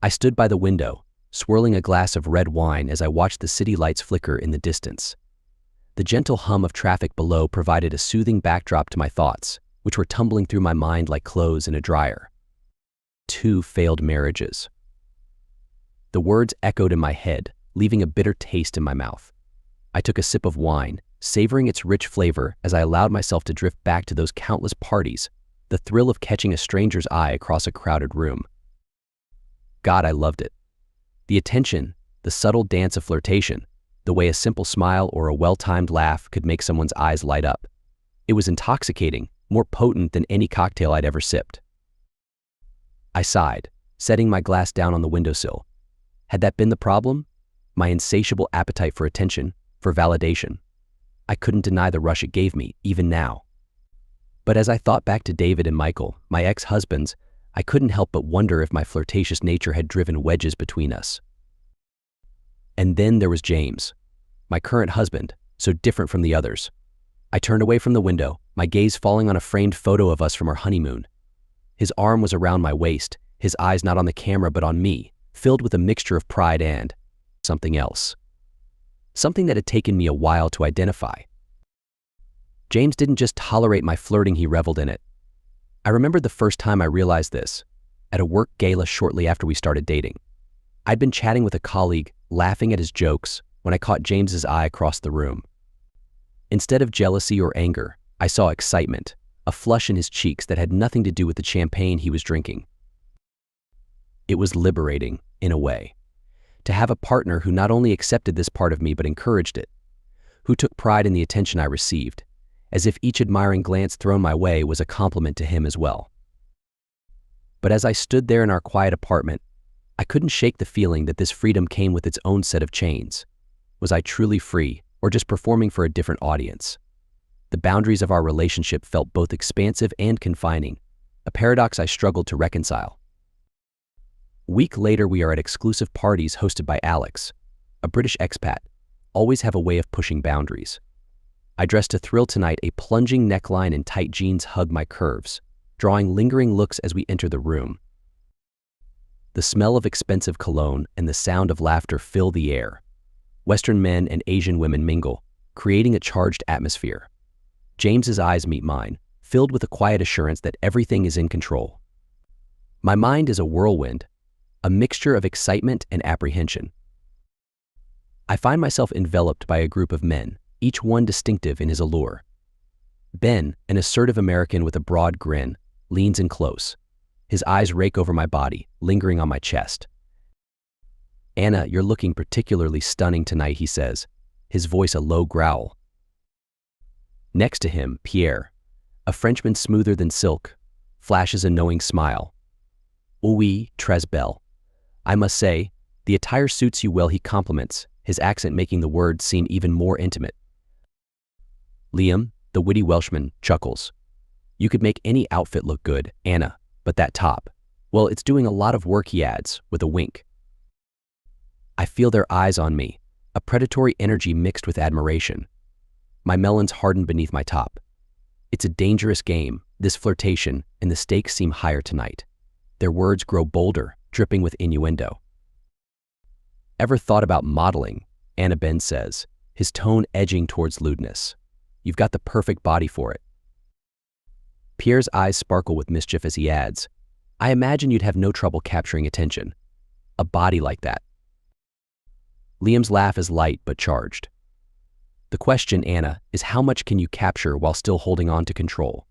I stood by the window, swirling a glass of red wine as I watched the city lights flicker in the distance. The gentle hum of traffic below provided a soothing backdrop to my thoughts, which were tumbling through my mind like clothes in a dryer. 2 failed marriages. The words echoed in my head, leaving a bitter taste in my mouth. I took a sip of wine, savoring its rich flavor as I allowed myself to drift back to those countless parties, the thrill of catching a stranger's eye across a crowded room. God, I loved it. The attention, the subtle dance of flirtation, the way a simple smile or a well-timed laugh could make someone's eyes light up. It was intoxicating, more potent than any cocktail I'd ever sipped. I sighed, setting my glass down on the windowsill. Had that been the problem? My insatiable appetite for attention, for validation. I couldn't deny the rush it gave me, even now. But as I thought back to David and Michael, my ex-husbands, I couldn't help but wonder if my flirtatious nature had driven wedges between us. And then there was James, my current husband, so different from the others. I turned away from the window, my gaze falling on a framed photo of us from our honeymoon. His arm was around my waist, his eyes not on the camera but on me, filled with a mixture of pride and something else. Something that had taken me a while to identify. James didn't just tolerate my flirting, he reveled in it. I remembered the first time I realized this, at a work gala shortly after we started dating. I'd been chatting with a colleague, laughing at his jokes, when I caught James's eye across the room. Instead of jealousy or anger, I saw excitement, a flush in his cheeks that had nothing to do with the champagne he was drinking. It was liberating, in a way, to have a partner who not only accepted this part of me but encouraged it, who took pride in the attention I received, as if each admiring glance thrown my way was a compliment to him as well. But as I stood there in our quiet apartment, I couldn't shake the feeling that this freedom came with its own set of chains. Was I truly free, or just performing for a different audience? The boundaries of our relationship felt both expansive and confining, a paradox I struggled to reconcile. A week later, we are at exclusive parties hosted by Alex, a British expat, always have a way of pushing boundaries. I dressed to thrill tonight, a plunging neckline and tight jeans hug my curves, drawing lingering looks as we enter the room. The smell of expensive cologne and the sound of laughter fill the air. Western men and Asian women mingle, creating a charged atmosphere. James's eyes meet mine, filled with a quiet assurance that everything is in control. My mind is a whirlwind, a mixture of excitement and apprehension. I find myself enveloped by a group of men, each one distinctive in his allure. Ben, an assertive American with a broad grin, leans in close. His eyes rake over my body, lingering on my chest. "Anna, you're looking particularly stunning tonight," he says, his voice a low growl. Next to him, Pierre, a Frenchman smoother than silk, flashes a knowing smile. "Oui, très belle. I must say, the attire suits you well," he compliments, his accent making the words seem even more intimate. Liam, the witty Welshman, chuckles. "You could make any outfit look good, Anna, but that top, well, it's doing a lot of work," he adds, with a wink. I feel their eyes on me, a predatory energy mixed with admiration. My melons harden beneath my top. It's a dangerous game, this flirtation, and the stakes seem higher tonight. Their words grow bolder, dripping with innuendo. "Ever thought about modeling?" Anna Ben says, his tone edging towards lewdness. "You've got the perfect body for it." Pierre's eyes sparkle with mischief as he adds, "I imagine you'd have no trouble capturing attention. A body like that." Liam's laugh is light but charged. "The question, Anna, is how much can you capture while still holding on to control?"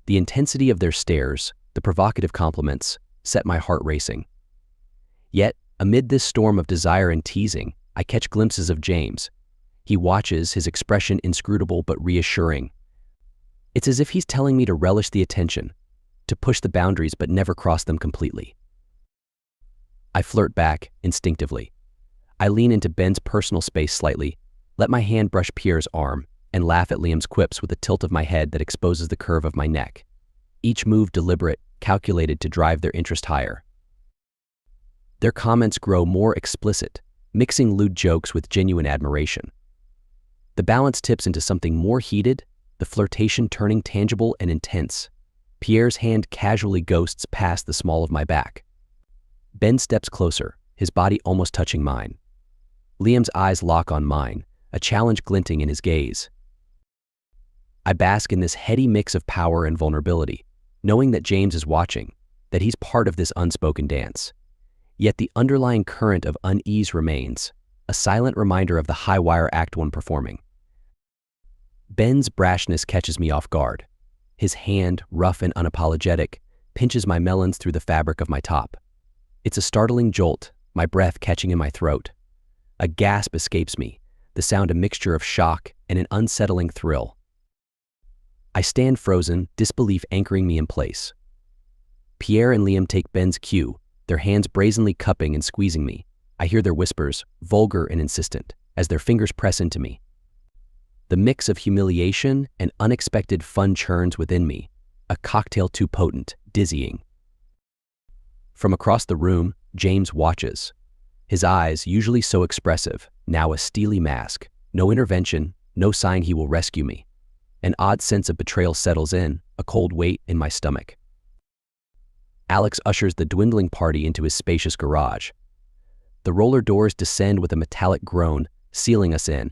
The intensity of their stares, the provocative compliments, set my heart racing. Yet, amid this storm of desire and teasing, I catch glimpses of James. He watches, his expression inscrutable but reassuring. It's as if he's telling me to relish the attention, to push the boundaries but never cross them completely. I flirt back, instinctively. I lean into Ben's personal space slightly, let my hand brush Pierre's arm, and laugh at Liam's quips with a tilt of my head that exposes the curve of my neck. Each move deliberate, calculated to drive their interest higher. Their comments grow more explicit, mixing lewd jokes with genuine admiration. The balance tips into something more heated, the flirtation turning tangible and intense. Pierre's hand casually ghosts past the small of my back. Ben steps closer, his body almost touching mine. Liam's eyes lock on mine, a challenge glinting in his gaze. I bask in this heady mix of power and vulnerability, knowing that James is watching, that he's part of this unspoken dance. Yet the underlying current of unease remains, a silent reminder of the high-wire Act 1 performing. Ben's brashness catches me off guard. His hand, rough and unapologetic, pinches my melons through the fabric of my top. It's a startling jolt, my breath catching in my throat. A gasp escapes me, the sound a mixture of shock and an unsettling thrill. I stand frozen, disbelief anchoring me in place. Pierre and Liam take Ben's cue, their hands brazenly cupping and squeezing me. I hear their whispers, vulgar and insistent, as their fingers press into me. The mix of humiliation and unexpected fun churns within me, a cocktail too potent, dizzying. From across the room, James watches. His eyes, usually so expressive, now a steely mask. No intervention, no sign he will rescue me. An odd sense of betrayal settles in, a cold weight in my stomach. Alex ushers the dwindling party into his spacious garage. The roller doors descend with a metallic groan, sealing us in.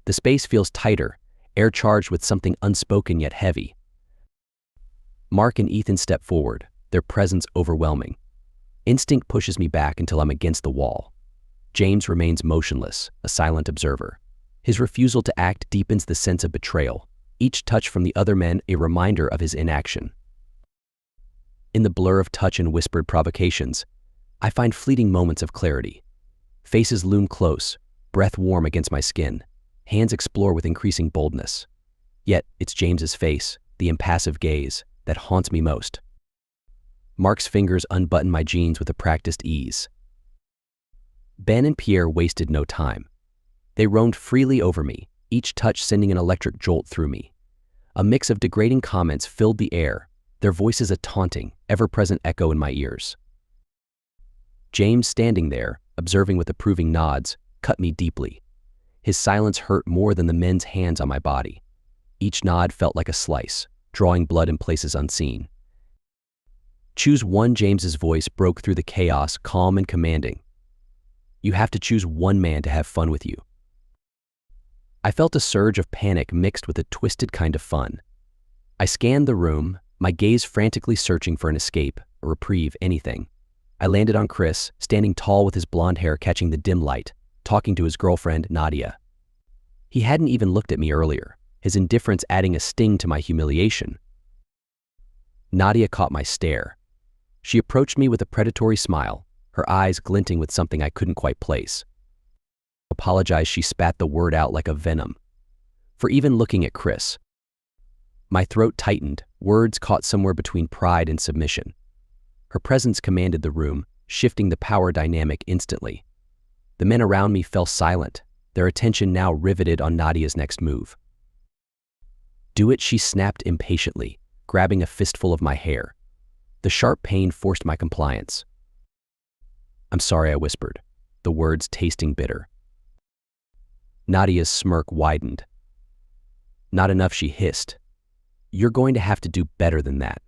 The space feels tighter, air charged with something unspoken yet heavy. Mark and Ethan step forward, their presence overwhelming. Instinct pushes me back until I'm against the wall. James remains motionless, a silent observer. His refusal to act deepens the sense of betrayal, each touch from the other men a reminder of his inaction. In the blur of touch and whispered provocations, I find fleeting moments of clarity. Faces loom close, breath warm against my skin. Hands explore with increasing boldness. Yet it's James's face, the impassive gaze, that haunts me most. Mark's fingers unbutton my jeans with a practiced ease. Ben and Pierre wasted no time. They roamed freely over me, each touch sending an electric jolt through me. A mix of degrading comments filled the air, their voices a taunting, ever-present echo in my ears. James, standing there, observing with approving nods, cut me deeply. His silence hurt more than the men's hands on my body. Each nod felt like a slice, drawing blood in places unseen. Choose one. James's voice broke through the chaos, calm and commanding. You have to choose one man to have fun with you. I felt a surge of panic mixed with a twisted kind of fun. I scanned the room, my gaze frantically searching for an escape, a reprieve, anything. I landed on Chris, standing tall with his blonde hair catching the dim light, talking to his girlfriend, Nadia. He hadn't even looked at me earlier, his indifference adding a sting to my humiliation. Nadia caught my stare. She approached me with a predatory smile, her eyes glinting with something I couldn't quite place. Apologized, she spat the word out like a venom. For even looking at Chris. My throat tightened, words caught somewhere between pride and submission. Her presence commanded the room, shifting the power dynamic instantly. The men around me fell silent, their attention now riveted on Nadia's next move. Do it, she snapped impatiently, grabbing a fistful of my hair. The sharp pain forced my compliance. I'm sorry, I whispered, the words tasting bitter. Nadia's smirk widened. Not enough, she hissed. You're going to have to do better than that.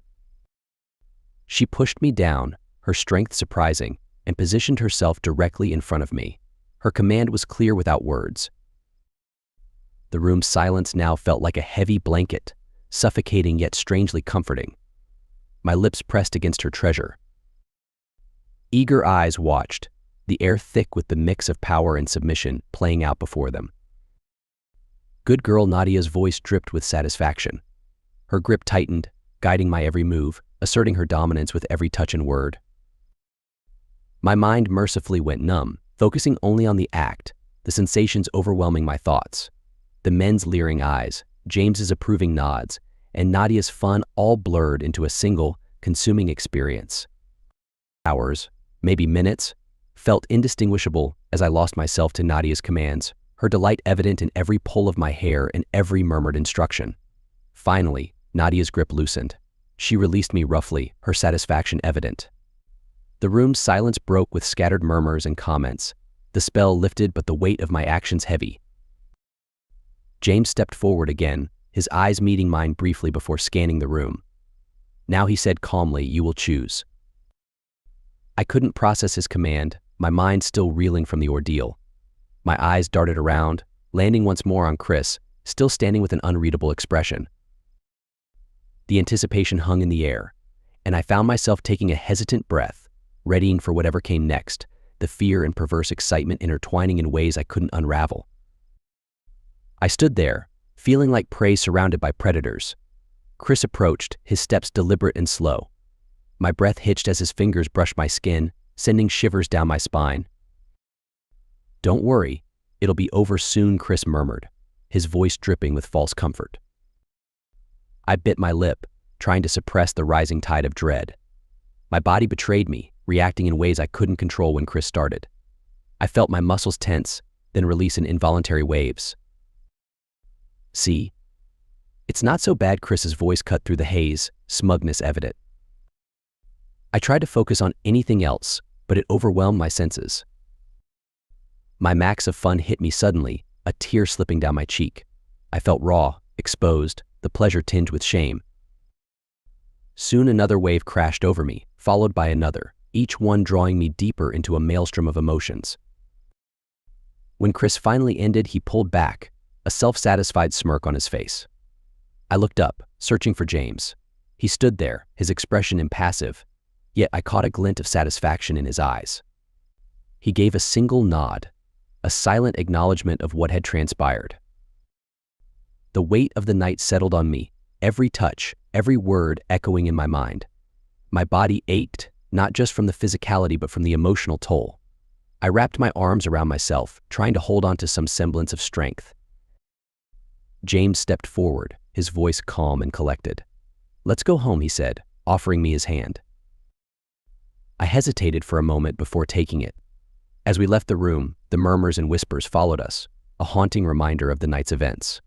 She pushed me down, her strength surprising, and positioned herself directly in front of me. Her command was clear without words. The room's silence now felt like a heavy blanket, suffocating yet strangely comforting. My lips pressed against her treasure. Eager eyes watched, the air thick with the mix of power and submission playing out before them. Good girl, Nadia's voice dripped with satisfaction. Her grip tightened, guiding my every move, asserting her dominance with every touch and word. My mind mercifully went numb, focusing only on the act, the sensations overwhelming my thoughts. The men's leering eyes, James's approving nods, and Nadia's fun all blurred into a single, consuming experience. Hours, maybe minutes, felt indistinguishable as I lost myself to Nadia's commands, her delight evident in every pull of my hair and every murmured instruction. Finally, Nadia's grip loosened. She released me roughly, her satisfaction evident. The room's silence broke with scattered murmurs and comments. The spell lifted, but the weight of my actions heavy. James stepped forward again, his eyes meeting mine briefly before scanning the room. Now he said calmly, you will choose. I couldn't process his command, my mind still reeling from the ordeal. My eyes darted around, landing once more on Chris, still standing with an unreadable expression. The anticipation hung in the air, and I found myself taking a hesitant breath, readying for whatever came next, the fear and perverse excitement intertwining in ways I couldn't unravel. I stood there, feeling like prey surrounded by predators. Chris approached, his steps deliberate and slow. My breath hitched as his fingers brushed my skin, sending shivers down my spine. "Don't worry, it'll be over soon," Chris murmured, his voice dripping with false comfort. I bit my lip, trying to suppress the rising tide of dread. My body betrayed me, reacting in ways I couldn't control when Chris started. I felt my muscles tense, then release in involuntary waves. "See? It's not so bad," Chris's voice cut through the haze, smugness evident. I tried to focus on anything else, but it overwhelmed my senses. My max of fun hit me suddenly, a tear slipping down my cheek. I felt raw, exposed, the pleasure tinged with shame. Soon another wave crashed over me, followed by another, each one drawing me deeper into a maelstrom of emotions. When Chris finally ended, he pulled back, a self-satisfied smirk on his face. I looked up, searching for James. He stood there, his expression impassive, yet I caught a glint of satisfaction in his eyes. He gave a single nod, a silent acknowledgement of what had transpired. The weight of the night settled on me, every touch, every word echoing in my mind. My body ached, not just from the physicality but from the emotional toll. I wrapped my arms around myself, trying to hold on to some semblance of strength. James stepped forward, his voice calm and collected. "Let's go home," he said, offering me his hand. I hesitated for a moment before taking it. As we left the room, the murmurs and whispers followed us, a haunting reminder of the night's events.